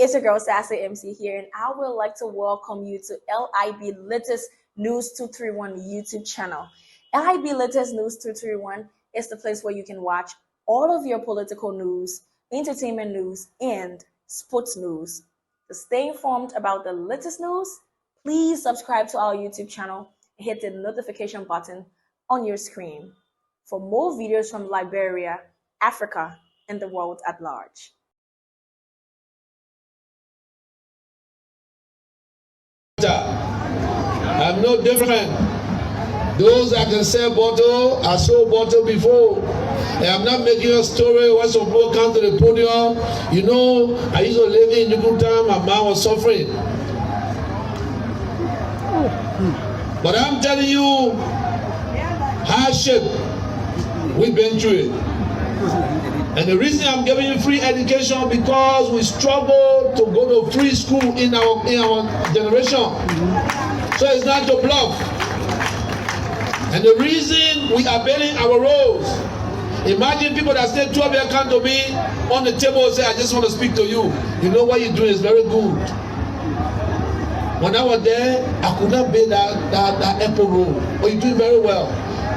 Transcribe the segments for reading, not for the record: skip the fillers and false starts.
It's your girl Sassy MC here, and I would like to welcome you to LIB Latest News 231 YouTube channel. LIB Latest News 231 is the place where you can watch all of your political news, entertainment news, and sports news. To stay informed about the latest news, please subscribe to our YouTube channel and hit the notification button on your screen for more videos from Liberia, Africa, and the world at large. I'm no different. Those that can sell bottle, I sold bottle before. And I'm not making a story when some people come to the podium. You know, I used to live in Yukutan, my mom was suffering. But I'm telling you, hardship, we've been through it. And the reason I'm giving you free education because we struggle to go to free school in our generation. So it's not to bluff. And the reason we are building our roads. Imagine people that stay 12 years come to me on the table and say, I just want to speak to you. You know what you're doing is very good. When I was there, I could not build that Apple road. But you're doing very well.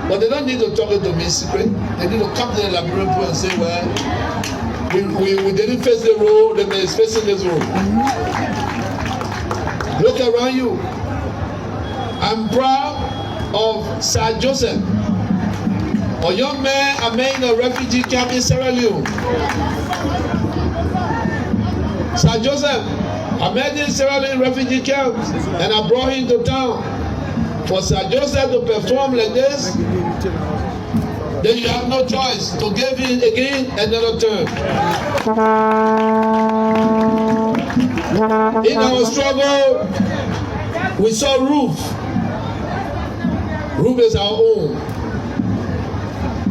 But they don't need to talk to me secret. They need to come to the Liberian people and say, well, we didn't face the road, then they're facing this road. Look around you. I'm proud of Sir Joseph, a young man I met in a refugee camp in Sierra Leone. Sir Joseph, I met in Sierra Leone refugee camp and I brought him to town. For Sir Joseph to perform like this, then you have no choice to give him again another turn. In our struggle, we saw roof. Roof is our own.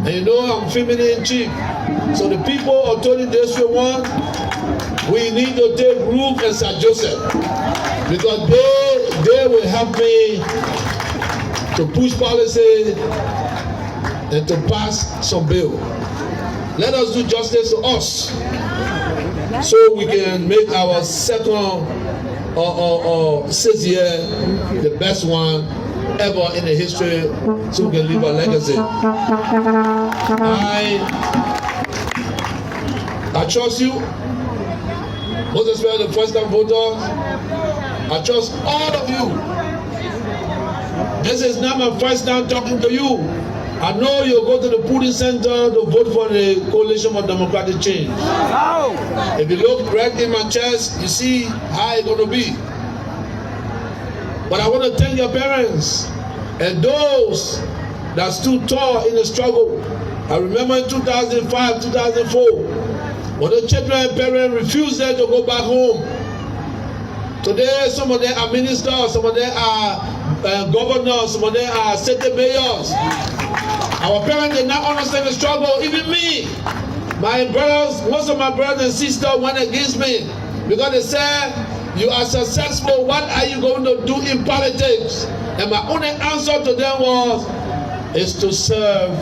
And you know I'm feminine chief. So the people of Tony District 1, we need to take roof and Sir Joseph. Because they will help me to push policy and to pass some bill. Let us do justice to us so we can make our second or 6th year the best one ever in the history so we can leave a legacy. I trust you, most especially the first-time voters. I trust all of you. This is not my first time talking to you. I know you'll go to the polling center to vote for the Coalition for Democratic Change. If you look right in my chest, you see how it's going to be. But I want to thank your parents and those that stood tall in the struggle. I remember in 2005, 2004, when the children and parents refused them to go back home. Today, some of them are ministers, some of them are governors, some of them are city mayors. Our parents did not understand the struggle. Even me, my brothers, most of my brothers and sisters went against me because they said, you are successful, what are you going to do in politics? And my only answer to them was, is to serve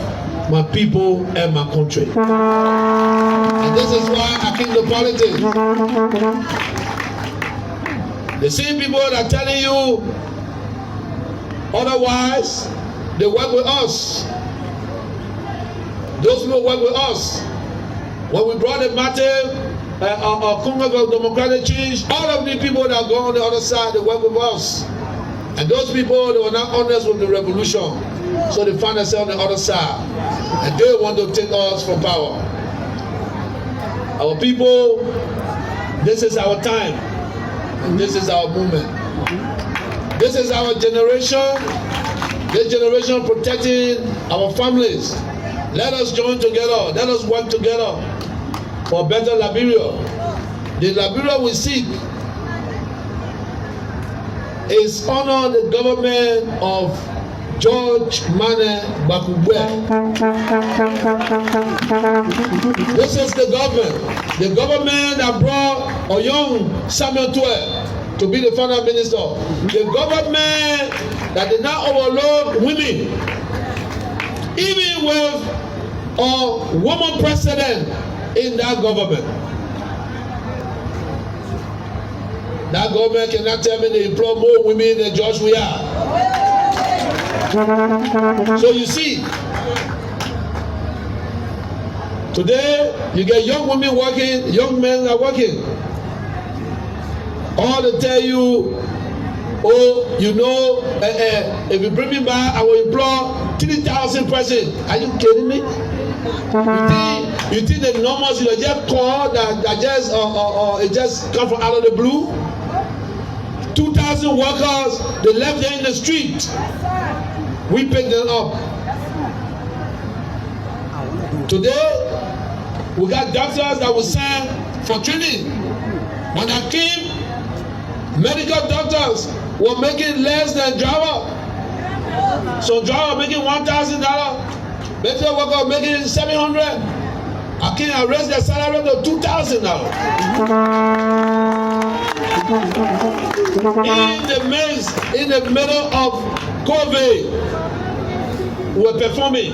my people and my country. And this is why I came to politics. The same people that are telling you otherwise, they work with us. Those people work with us. When we brought the matter of Congress of Democratic Change, all of the people that go on the other side, they work with us. And those people, they were not honest with the revolution. So they found themselves on the other side. And they want to take us from power. Our people, this is our time. And this is our movement. This is our generation. This generation protecting our families. Let us join together. Let us work together for a better Liberia. The Liberia we seek is honor the government of George Mane Bakubwe. This is the government that brought a young Samuel Tuer to be the final minister. The government that did not overlook women, even with a woman president in that government. That government cannot tell me they employ more women than George Weah. So you see, today you get young women working, young men are working. All they tell you, oh, you know, if you bring me back, I will employ 3,000 persons. Are you kidding me? You think the numbers you just call that just it just come from out of the blue? 2,000 workers, they left there in the street. We picked them up. Today, we got doctors that will send for training. When I came, medical doctors were making less than driver. So driver making $1,000. Medical worker making $700. I can raise their salary to $2,000. In the middle of COVID, we were performing.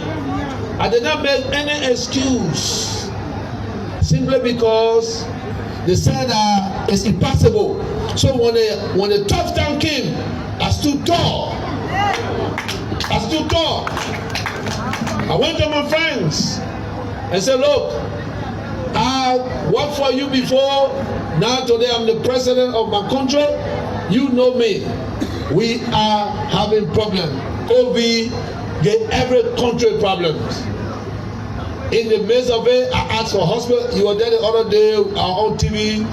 I did not make any excuse, simply because they said it's impossible. So when the tough time came, I stood tall. I went to my friends and said, look, I worked for you before. Now today I'm the president of my country. You know me. We are having problems. COVID gave every country problems. In the midst of it, I asked for hospital. You were there the other day on TV.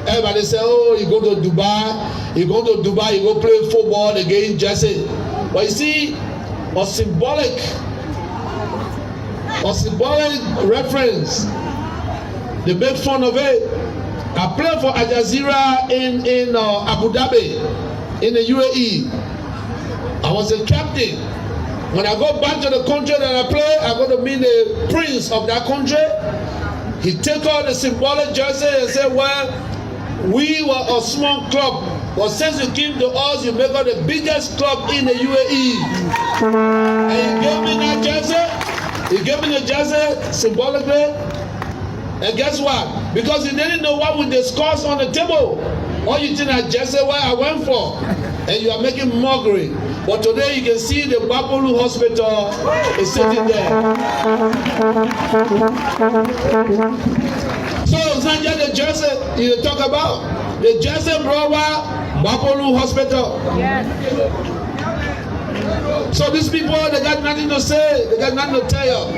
Everybody said, oh, you go to Dubai. You go to Dubai, you go play football against Jesse. But you see, a symbolic reference. They make fun of it. I played for Al Jazeera in Abu Dhabi, in the UAE. I was a captain. When I go back to the country that I play, I go to meet the prince of that country. He take out the symbolic jersey and said, well, we were a small club, but since you came to us, you make us the biggest club in the UAE. And he gave me that jersey. He gave me the jersey symbolically. And guess what? Because he didn't know what we discussed on the table. All you think that jersey where I went for. And you are making mockery. But today you can see the Babolu Hospital is sitting there. So it's not just the jersey you talk about. The jersey brought Babolu Hospital. Yes. So these people, they got nothing to say. They got nothing to tell you.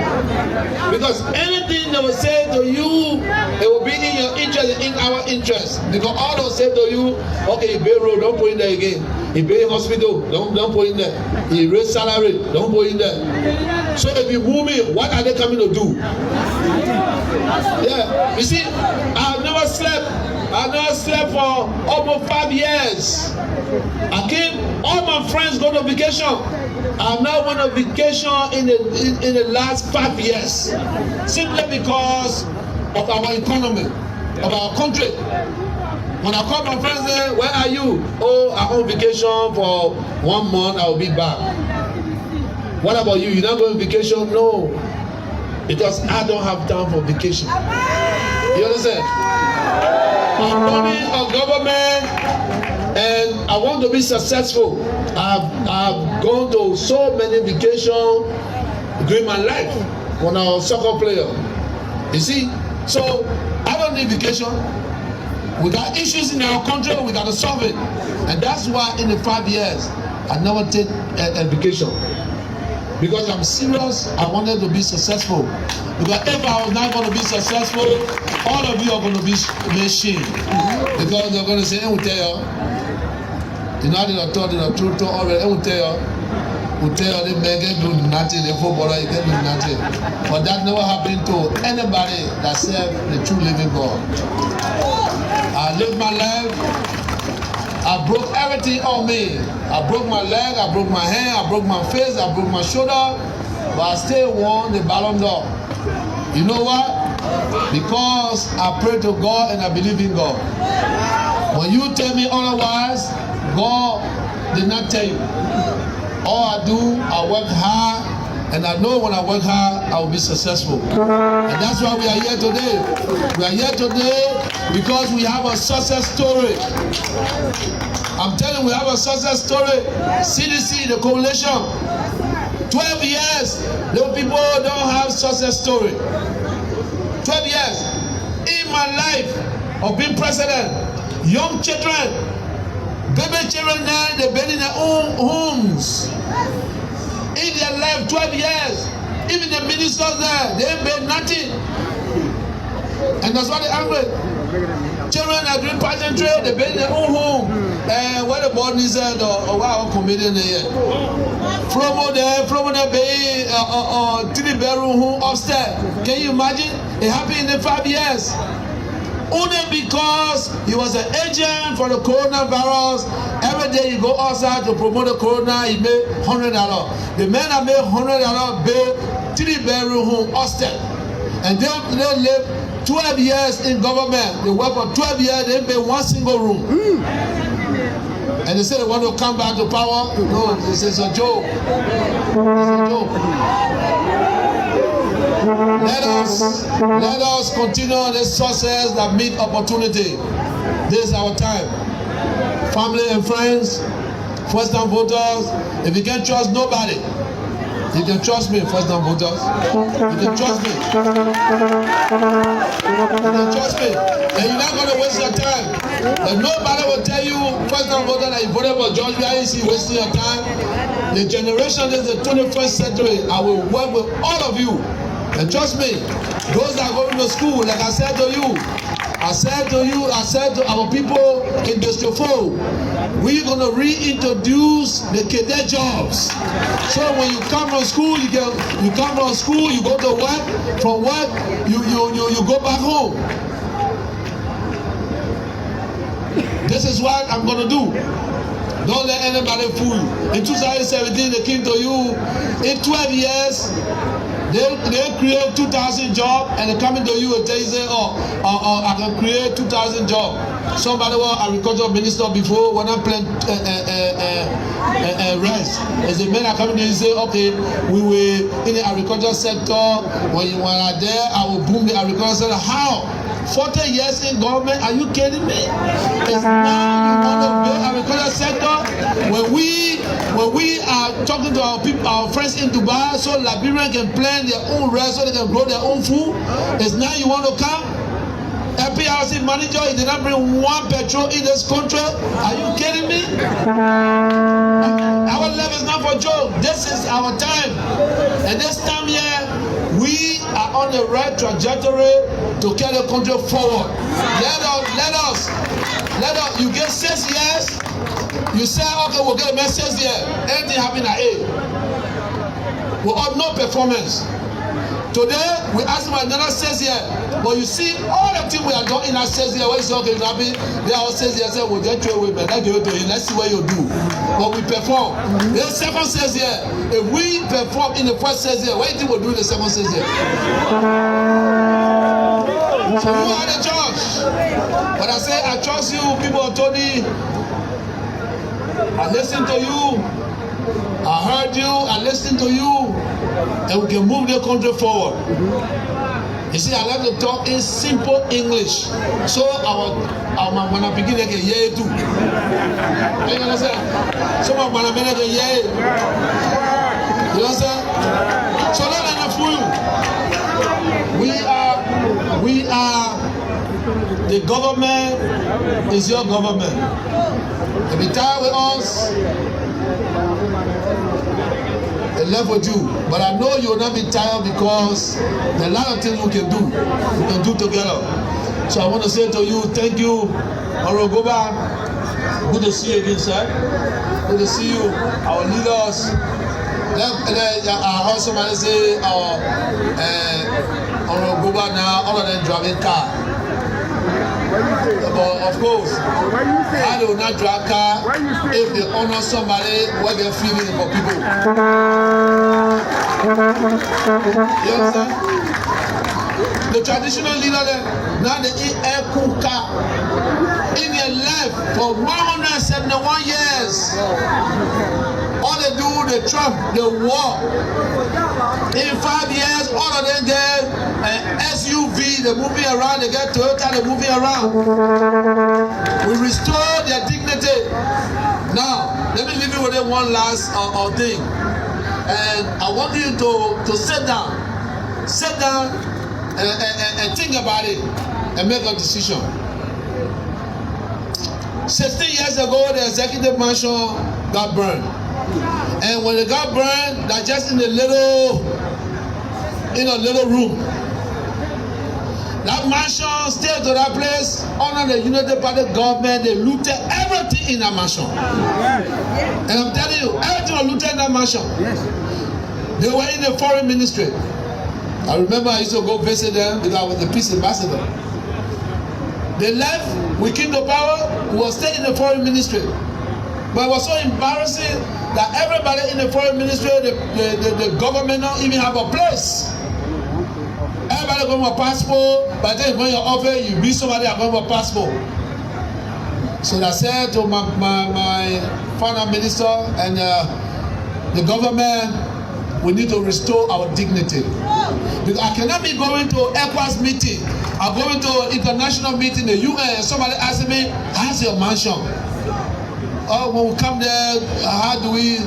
Because anything they will say to you, it will be in your interest, in our interest. Because all they will say to you, okay, you pay road, don't put in there again. You pay hospital, don't put in there. You raise salary, don't put in there. So if you move me, what are they coming to do? Yeah, you see, I've never slept for almost 5 years. I came, all my friends go to vacation. I've not went on vacation in the last 5 years. Simply because of our economy, of our country. When I call my friends, say, where are you? Oh, I'm on vacation for 1 month, I'll be back. What about you? You're not going on vacation? No. Because I don't have time for vacation. You understand? I'm running a government and I want to be successful. I've gone to so many vacations during my life when I was a soccer player. You see? So I don't need vacation. We got issues in our country, we got to solve it. And that's why in the 5 years, I never take a vacation. Because I'm serious, I wanted to be successful. Because if I was not going to be successful, all of you are going to be ashamed. Because they're going to say, I will tell you, you know, they told the truth already, I will tell you, the man can do nothing, the footballer can do nothing. But that never happened to anybody that served the true living God. I lived my life. I broke everything on me. I broke my leg, I broke my hand, I broke my face, I broke my shoulder, but I still won the Ballon d'Or. You know what? Because I pray to God and I believe in God. When you tell me otherwise, God did not tell you. All I do, I work hard And I know when I work hard, I will be successful. And that's why we are here today. We are here today because we have a success story. I'm telling you, we have a success story. CDC, the coalition. 12 years, the people don't have success story. 12 years. In my life of being president, young children, baby children now, they've been in their own homes. In their life, 12 years. Even the ministers there, they ain't made nothing. And that's why they're angry. Children are doing pageantry, they've been in their own home. And what the board is or what our comedian there. From there, being 3-bedroom home upstairs. Can you imagine? It happened in the 5 years. Only because he was an agent for the coronavirus. Every day you go outside to promote the corona, he made $100. The man that made $100 built 3-bedroom home upstairs. And they live 12 years in government. They work for 12 years, they made one single room. And they say they want to come back to power. No, this is a joke. It's a joke. Let us continue this success that meet opportunity. This is our time. Family and friends, first-time voters, if you can't trust nobody, you can trust me, first-time voters. You can trust me. You can trust me. And you're not going to waste your time. And nobody will tell you, first-time voter, that you voted for George Weah, you see wasting your time. The generation is the 21st century. I will work with all of you. And trust me, those that are going to school, like I said to you, I said to our people in District 4, we're going to reintroduce the cadet jobs. So when you come from school, you go to work, from work, you go back home. This is what I'm going to do. Don't let anybody fool you. In 2017, they came to you. In 12 years, they create 2,000 jobs, and they come into you and tell you, say, I can create 2,000 jobs. Somebody was agriculture minister before, when I plant rice. As a man, I come in and say, okay, we were in the agriculture sector. When you are there, I will boom the agriculture sector. How? 40 years in government? Are you kidding me? It's now you want to build agriculture sector. When we are talking to our people, our friends in Dubai, so Liberians can plant their own rice, so they can grow their own food. It's now you want to come? FPRC manager, he did not bring one petrol in this country. Are you kidding me? Our level is not for joke. This is our time. And this time here, we are on the right trajectory to carry the country forward. Let us. You get 6 years, you say, okay, we'll get a message here. Anything happen at 8. We have no performance. Today, we ask them another 6 years. But you see, all the things we are doing in that 6 years, when you say, okay, happy, they all 6 years, say, we'll get you away, man. Let's give it to you. Let's see what you do. But we perform. The second 6 years, if we perform in the first 6 years, what do you think we'll do in the second 6 years? So you are the judge. But I say, I trust you, people of Tony. I listen to you. I heard you. I listened to you. And we can move the country forward. You see, I like to talk in simple English. So when I begin, I can hear it too. You understand? So when I begin, I can hear it. You understand? So let me fool you. We are the government is your government. If you tie with us, they left with you. But I know you will not be tired because there are a lot of things we can do. We can do together. So I want to say to you, thank you, Orogoba. Good to see you again, sir. Good to see you, our leaders. I heard somebody say, Orogoba now, all of them driving car. But of course, I do not drive car if they honor somebody what they're feeling for people. You understand? The traditional leader, now they eat air cooker in their life for 171 years. All they do, the Trump, the war. In 5 years, all of them get an SUV, they're moving around, they get Toyota, they're moving around. We restore their dignity. Now, let me leave you with one last thing. And I want you to sit down and think about it and make a decision. 16 years ago, the executive mansion got burned. And when it got burned, they're just in a little room. That mansion stayed to that place under the United Party government. They looted everything in that mansion. And I'm telling you, everything was looted in that mansion. They were in the foreign ministry. I remember I used to go visit them because I was the peace ambassador. They left, we came to power, we were staying in the foreign ministry. But it was so embarrassing that everybody in the foreign ministry, the government don't even have a place. Everybody got a passport. By the time when you're office, you meet somebody that got a passport. So I said to my foreign minister and the government, we need to restore our dignity. Because I cannot be going to ECOWAS meeting. I'm going to international meeting, the UN, and somebody asking me, how's your mansion? Oh, when we come there, how do we?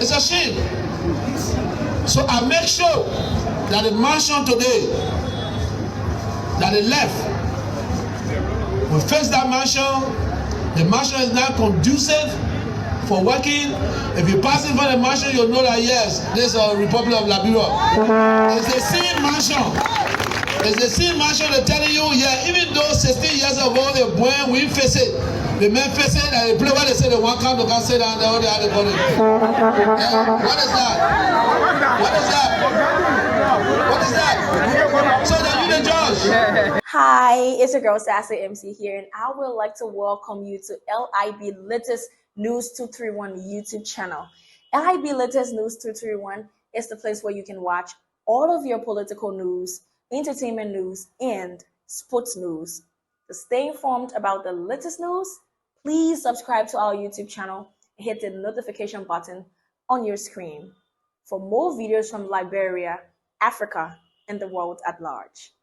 It's a shame. So I make sure that the mansion today, that they left, we fix that mansion. The mansion is now conducive for working. If you pass in front of the mansion, you'll know that yes, this is a Republic of Liberia. It's the same mansion. It's the same mansion they're telling you, yeah, even though 16 years ago they went, we face it. The men face it and they play what they say they want come to sit down there, all the other body. What is that? What is that? What is that? So that you the judge. Hi, it's your girl Sassy MC here, and I would like to welcome you to LIB Latest News 231 YouTube channel. LIB Latest News 231 is the place where you can watch all of your political news, entertainment news, and sports news. To stay informed about the latest news, please subscribe to our YouTube channel and hit the notification button on your screen for more videos from Liberia, Africa, and the world at large.